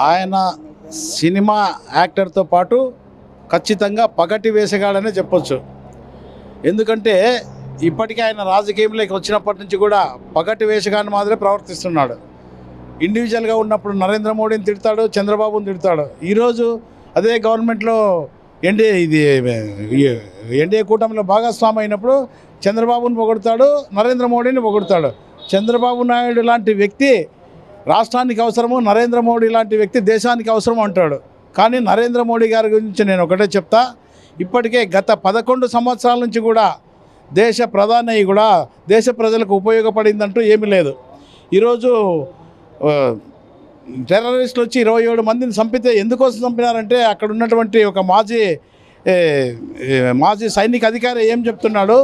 ఆయన సినిమా యాక్టర్తో పాటు ఖచ్చితంగా పగటి వేసగాడనే చెప్పొచ్చు. ఎందుకంటే ఇప్పటికే ఆయన రాజకీయంలోకి వచ్చినప్పటి నుంచి కూడా పగటి వేషగాన్ని మాదిరే ప్రవర్తిస్తున్నాడు. ఇండివిజువల్గా ఉన్నప్పుడు నరేంద్ర మోడీని తిడతాడు, చంద్రబాబుని తిడతాడు. ఈరోజు అదే గవర్నమెంట్లో ఎన్డీఏ కూటమిలో భాగస్వామి అయినప్పుడు చంద్రబాబుని పొగుడతాడు, నరేంద్ర మోడీని పొగుడతాడు. చంద్రబాబు నాయుడు లాంటి వ్యక్తి రాష్ట్రానికి అవసరము, నరేంద్ర మోడీ లాంటి వ్యక్తి దేశానికి అవసరం అంటాడు. కానీ నరేంద్ర మోడీ గారి గురించి నేను ఒకటే చెప్తా, ఇప్పటికే గత 11 సంవత్సరాల నుంచి కూడా దేశ ప్రధాని కూడా దేశ ప్రజలకు ఉపయోగపడిందంటూ ఏమీ లేదు. ఈరోజు టెర్రరిస్టులు వచ్చి 27 మందిని చంపితే ఎందుకోసం చంపినారంటే అక్కడ ఉన్నటువంటి ఒక మాజీ సైనిక అధికారి ఏం చెప్తున్నాడు,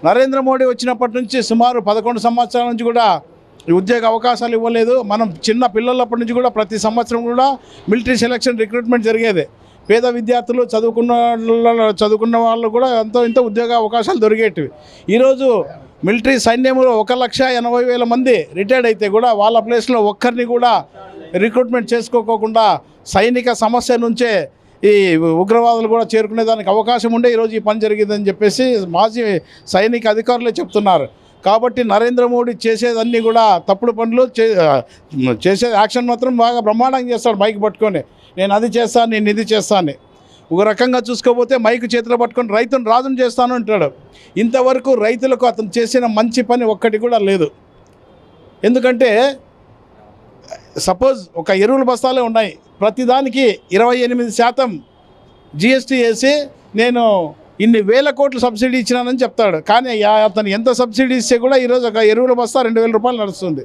నరేంద్ర మోడీ వచ్చినప్పటి నుంచి సుమారు 11 సంవత్సరాల నుంచి కూడా ఉద్యోగ అవకాశాలు ఇవ్వలేదు. మనం చిన్న పిల్లలప్పటి నుంచి కూడా ప్రతి సంవత్సరం కూడా మిలిటరీ సెలక్షన్ రిక్రూట్మెంట్ జరిగేది. పేద విద్యార్థులు చదువుకున్న వాళ్ళు కూడా ఇంత ఉద్యోగ అవకాశాలు దొరికేటివి. ఈరోజు మిలిటరీ సైన్యంలో 1,80,000 మంది రిటైర్డ్ అయితే కూడా వాళ్ళ ప్లేస్లో ఒక్కరిని కూడా రిక్రూట్మెంట్ చేసుకోకుండా సైనిక సమస్య నుంచే ఈ ఉగ్రవాదులు కూడా చేరుకునే దానికి అవకాశం ఉండే ఈరోజు ఈ పని జరిగిందని చెప్పేసి మాజీ సైనిక అధికారులే చెప్తున్నారు. కాబట్టి నరేంద్ర మోడీ చేసేదన్నీ కూడా తప్పుడు పనులు చేసే యాక్షన్ మాత్రం బాగా బ్రహ్మాండంగా చేస్తాడు. మైక్ పట్టుకొని నేను అది చేస్తాను, నేను ఇది చేస్తాను. ఒక రకంగా చూసుకోకపోతే మైక్ చేతిలో పట్టుకొని రైతును రాజును చేస్తాను అంటాడు. ఇంతవరకు రైతులకు అతను చేసిన మంచి పని ఒక్కటి కూడా లేదు. ఎందుకంటే సపోజ్ ఒక ఎరువుల బస్తాలే ఉన్నాయి, ప్రతిదానికి 28% జిఎస్టీ వేసి నేను ఇన్ని వేల కోట్లు సబ్సిడీ ఇచ్చినానని చెప్తాడు. కానీ అతను ఎంత సబ్సిడీ ఇస్తే కూడా ఈరోజు ఒక ఎరువుల బస్తా 2,000 రూపాయలు నడుస్తుంది.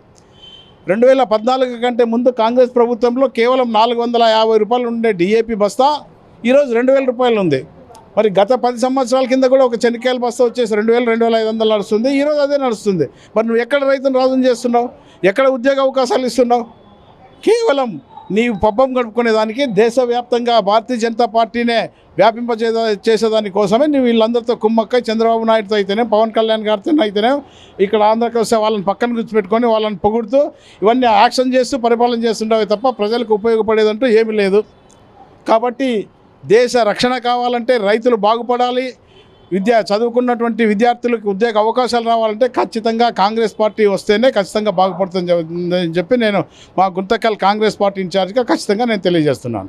2014 కంటే ముందు కాంగ్రెస్ ప్రభుత్వంలో కేవలం 450 రూపాయలు ఉండే డిఏపి బస్తా ఈరోజు 2,000 రూపాయలు ఉంది. మరి గత 10 సంవత్సరాల కింద కూడా ఒక చెనిక్కాయల బస్తా వచ్చేసి 2,000-2,500 నడుస్తుంది. ఈరోజు అదే నడుస్తుంది. మరి నువ్వు ఎక్కడ రైతును రాజును చేస్తున్నావు, ఎక్కడ ఉద్యోగ అవకాశాలు ఇస్తున్నావు? కేవలం నీవు పబ్బం గడుపుకునేదానికి దేశవ్యాప్తంగా భారతీయ జనతా పార్టీనే చేసేదాని కోసమే నువ్వు వీళ్ళందరితో కుమ్మక్కై చంద్రబాబు నాయుడుతో అయితేనే, పవన్ కళ్యాణ్ గారితో అయితేనే ఇక్కడ ఆంధ్రాకి వస్తే వాళ్ళని పక్కన కూర్చోపెట్టుకొని వాళ్ళని పొగుడుతూ ఇవన్నీ యాక్షన్ చేస్తూ పరిపాలన చేస్తుండవి తప్ప ప్రజలకు ఉపయోగపడేదంటూ ఏమీ లేదు. కాబట్టి దేశ రక్షణ కావాలంటే రైతులు బాగుపడాలి, చదువుకున్నటువంటి విద్యార్థులకు ఉద్యోగ అవకాశాలు రావాలంటే ఖచ్చితంగా కాంగ్రెస్ పార్టీ వస్తేనే ఖచ్చితంగా బాగుపడుతుందని చెప్పి నేను మా గుంతకల్ కాంగ్రెస్ పార్టీ ఇన్ఛార్జ్గా ఖచ్చితంగా నేను తెలియజేస్తున్నాను.